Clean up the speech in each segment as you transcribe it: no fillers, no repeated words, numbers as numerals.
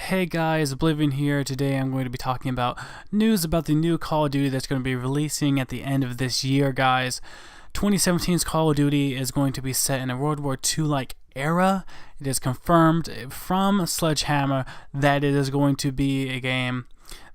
Hey guys, Oblivion here. Today I'm going to be talking about news about the new Call of Duty that's going to be releasing at the end of this year, guys. 2017's Call of Duty is going to be set in a World War II-like era. It is confirmed from Sledgehammer that it is going to be a game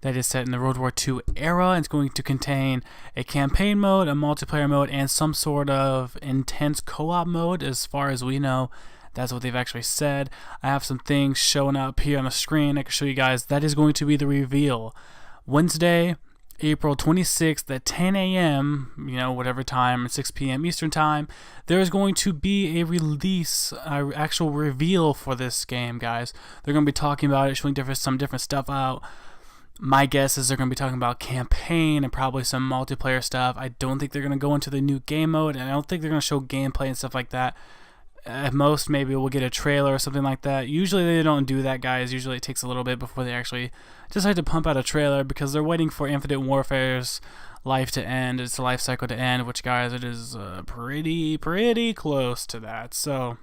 that is set in the World War II era. It's going to contain a campaign mode, a multiplayer mode, and some sort of intense co-op mode as far as we know. That's what they've actually said. I have some things showing up here on the screen I can show you guys. That is going to be the reveal. Wednesday, April 26th at 10 a.m., whatever time, 6 p.m. Eastern time, there is going to be a release, actual reveal for this game, guys. They're going to be talking about it, showing some different stuff out. My guess is they're going to be talking about campaign and probably some multiplayer stuff. I don't think they're going to go into the new game mode, and I don't think they're going to show gameplay and stuff like that. At most, maybe we'll get a trailer or something like that. Usually they don't do that, guys. Usually it takes a little bit before they actually decide to pump out a trailer because they're waiting for Infinite Warfare's life to end, its life cycle to end, which, guys, it is pretty close to that. So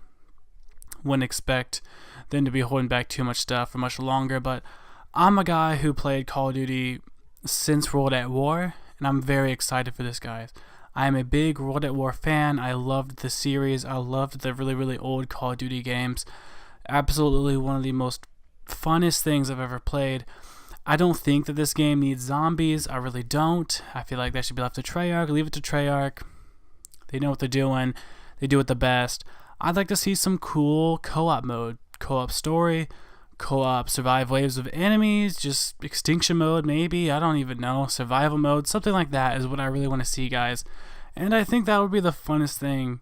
wouldn't expect them to be holding back too much stuff for much longer. But I'm a guy who played Call of Duty since World at War, and I'm very excited for this, guys. I am a big World at War fan. I loved the series. I loved the really old Call of Duty games. Absolutely one of the most funnest things I've ever played. I don't think that this game needs zombies. I really don't. I feel like that should be left to Treyarch. Leave it to Treyarch. They know what they're doing. They do it the best. I'd like to see some cool co-op mode, co-op story, co-op survive waves of enemies, just extinction mode maybe, I don't even know, survival mode, something like that is what I really want to see, guys. And I think that would be the funnest thing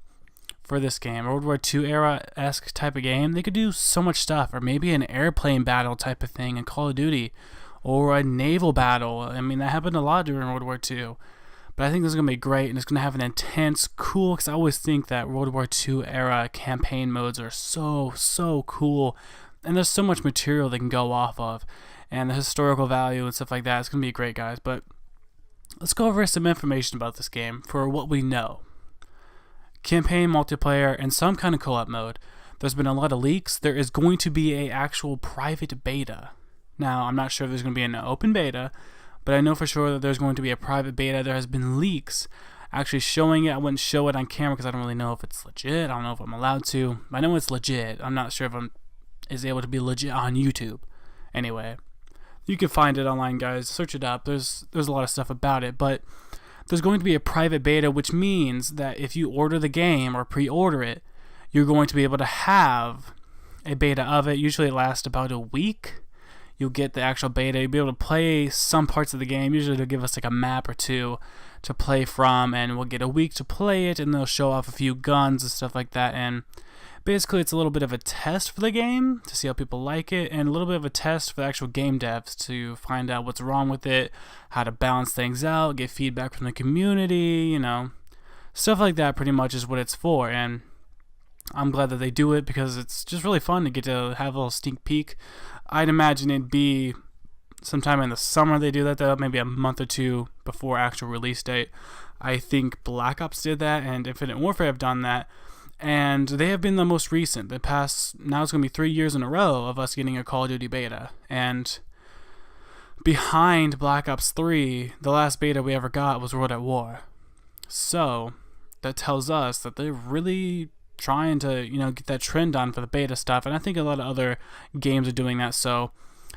for this game. World War II era-esque type of game. They could do so much stuff, or maybe an airplane battle type of thing in Call of Duty, or a naval battle. I mean, that happened a lot during World War II. But I think this is going to be great, and it's going to have an intense, cool, because I always think that World War II era campaign modes are so cool. And there's so much material they can go off of, and the historical value and stuff like that. It's going to be great, guys. But let's go over some information about this game for what we know. Campaign, multiplayer, and some kind of co-op mode. There's been a lot of leaks. There is going to be an actual private beta. Now, I'm not sure if there's going to be an open beta, but I know for sure that there's going to be a private beta. There has been leaks actually showing it. I wouldn't show it on camera because I don't really know if it's legit. I don't know if I'm allowed to. I know it's legit. I'm not sure if I'm able to be legit on YouTube. Anyway, you can find it online, guys. Search it up. There's a lot of stuff about it, but there's going to be a private beta, which means that if you order the game or pre-order it, you're going to be able to have a beta of it. Usually it lasts about a week. You'll get the actual beta. You'll be able to play some parts of the game. Usually they'll give us like a map or two to play from, and we'll get a week to play it, and they'll show off a few guns and stuff like that. And basically, it's a little bit of a test for the game to see how people like it, and a little bit of a test for the actual game devs to find out what's wrong with it, how to balance things out, get feedback from the community, stuff like that pretty much is what it's for. And I'm glad that they do it because it's just really fun to get to have a little sneak peek. I'd imagine it'd be sometime in the summer they do that, though, maybe a month or two before actual release date. I think Black Ops did that, and Infinite Warfare have done that. And they have been the most recent. The past, now it's going to be 3 years in a row of us getting a Call of Duty beta. And behind Black Ops 3, the last beta we ever got was World at War. So that tells us that they're really trying to, get that trend on for the beta stuff. And I think a lot of other games are doing that. So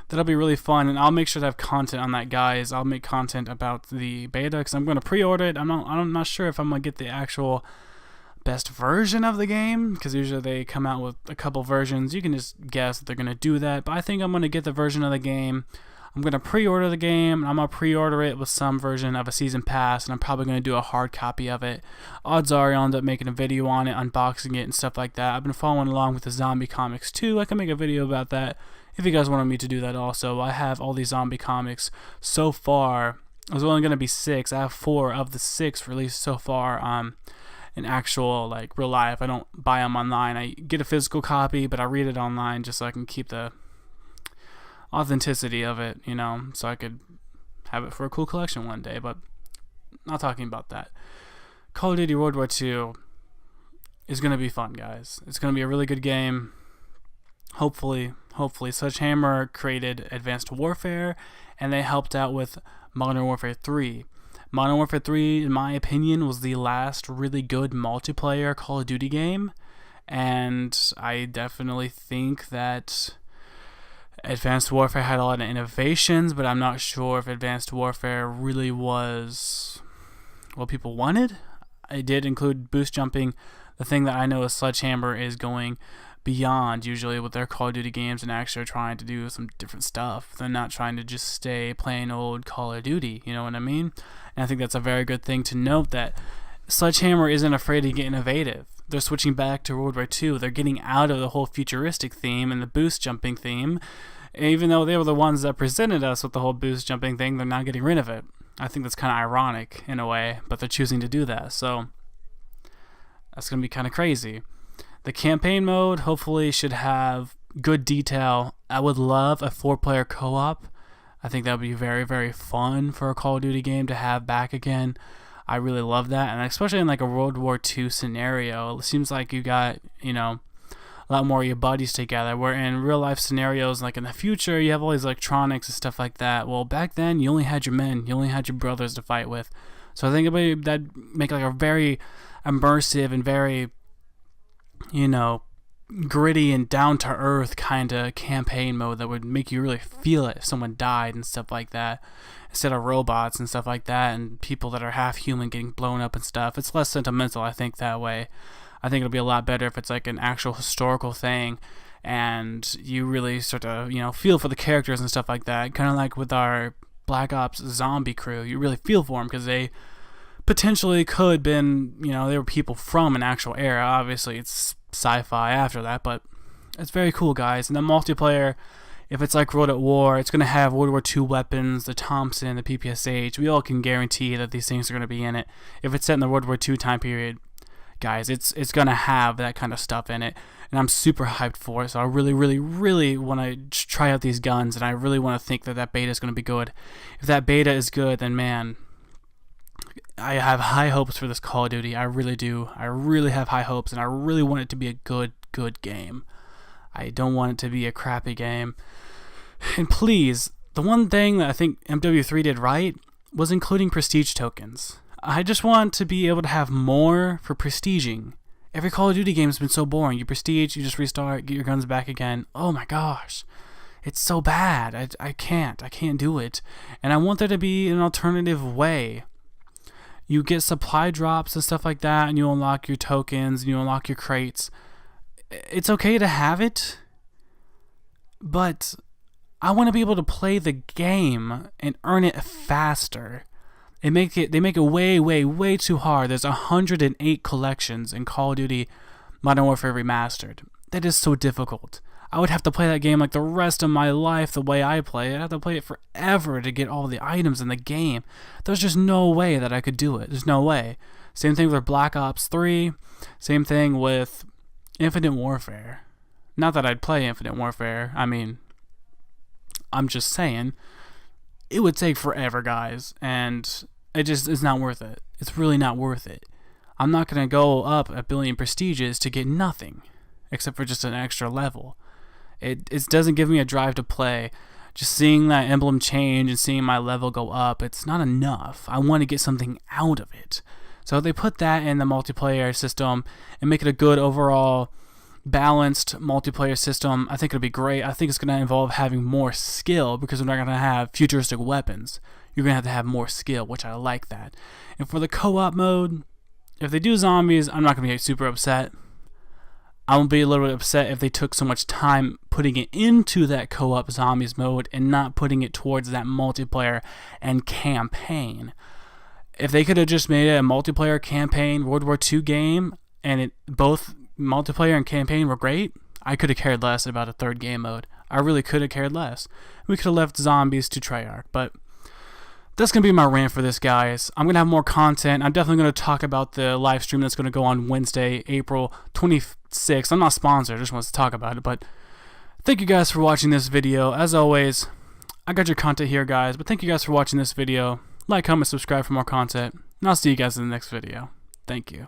that'll be really fun. And I'll make sure to have content on that, guys. I'll make content about the beta because I'm going to pre-order it. I'm not sure if I'm going to get the actual best version of the game, because usually they come out with a couple versions. You can just guess that they're going to do that, but I think I'm going to get the version of the game. I'm going to pre-order the game, and I'm going to pre-order it with some version of a season pass, and I'm probably going to do a hard copy of it. Odds are I'll end up making a video on it, unboxing it and stuff like that. I've been following along with the zombie comics too. I can make a video about that if you guys wanted me to do that also. I have all these zombie comics so far. There's only going to be 6. I have 4 of the 6 released so far. In actual, real life. I don't buy them online. I get a physical copy, but I read it online just so I can keep the authenticity of it, so I could have it for a cool collection one day. But not talking about that. Call of Duty World War II is going to be fun, guys. It's going to be a really good game. hopefully, Sledgehammer created Advanced Warfare, and they helped out with Modern Warfare 3. Modern Warfare 3, in my opinion, was the last really good multiplayer Call of Duty game, and I definitely think that Advanced Warfare had a lot of innovations, but I'm not sure if Advanced Warfare really was what people wanted. It did include boost jumping. The thing that I know is Sledgehammer is going beyond usually with their Call of Duty games and actually trying to do some different stuff. They're not trying to just stay plain old Call of Duty, you know what I mean? And I think that's a very good thing to note, that Sledgehammer isn't afraid to get innovative. They're switching back to World War II. They're getting out of the whole futuristic theme and the boost jumping theme. Even though they were the ones that presented us with the whole boost jumping thing, they're not getting rid of it. I think that's kind of ironic in a way, but they're choosing to do that. So that's going to be kind of crazy. The campaign mode hopefully should have good detail. I would love a 4-player co-op. I think that would be very, very fun for a Call of Duty game to have back again. I really love that, and especially in like a World War II scenario, it seems like you got, a lot more of your buddies together, where in real life scenarios, like in the future, you have all these electronics and stuff like that. Well, back then, you only had your men, you only had your brothers to fight with. So I think that'd make like a very immersive and very, gritty and down-to-earth kind of campaign mode that would make you really feel it if someone died and stuff like that, instead of robots and stuff like that and people that are half human getting blown up and stuff. It's less sentimental, I think, that way. I think it'll be a lot better if it's like an actual historical thing and you really start to, feel for the characters and stuff like that. Kind of like with our Black Ops zombie crew. You really feel for them because they potentially could have been, they were people from an actual era. Obviously, it's sci-fi after that, but it's very cool, guys. And the multiplayer, if it's like World at War, it's going to have World War II weapons, the Thompson, the PPSH. We all can guarantee that these things are going to be in it. If it's set in the World War II time period, guys, it's going to have that kind of stuff in it. And I'm super hyped for it, so I really, really, really want to try out these guns, and I really want to think that beta is going to be good. If that beta is good, then man, I have high hopes for this Call of Duty. I really do. I really have high hopes, and I really want it to be a good game. I don't want it to be a crappy game. And please, the one thing that I think MW3 did right was including prestige tokens. I just want to be able to have more for prestiging. Every Call of Duty game has been so boring. You prestige, you just restart, get your guns back again. Oh my gosh. It's so bad. I can't do it. And I want there to be an alternative way. You get supply drops and stuff like that, and you unlock your tokens, and you unlock your crates. It's okay to have it, but I want to be able to play the game and earn it faster. They make it way, way, way too hard. There's 108 collections in Call of Duty Modern Warfare Remastered. That is so difficult. I would have to play that game like the rest of my life the way I play it. I'd have to play it forever to get all the items in the game. There's just no way that I could do it. There's no way. Same thing with Black Ops 3. Same thing with Infinite Warfare. Not that I'd play Infinite Warfare. I mean, I'm just saying, it would take forever, guys. And it just is not worth it. It's really not worth it. I'm not going to go up a billion prestiges to get nothing, except for just an extra level. It doesn't give me a drive to play. Just seeing that emblem change and seeing my level go up, it's not enough. I want to get something out of it. So if they put that in the multiplayer system and make it a good overall balanced multiplayer system, I think it'll be great. I think it's going to involve having more skill, because we're not going to have futuristic weapons. You're going to have more skill, which I like that. And for the co-op mode, if they do zombies, I'm not going to be super upset. I won't be a little bit upset if they took so much time putting it into that co-op zombies mode and not putting it towards that multiplayer and campaign. If they could have just made it a multiplayer campaign World War II game, and both multiplayer and campaign were great, I could have cared less about a third game mode. I really could have cared less. We could have left zombies to Treyarch, but that's going to be my rant for this, guys. I'm going to have more content. I'm definitely going to talk about the live stream that's going to go on Wednesday, April 26th. I'm not sponsored. I just want to talk about it. But thank you guys for watching this video. As always, I got your content here, guys. But thank you guys for watching this video. Like, comment, subscribe for more content. And I'll see you guys in the next video. Thank you.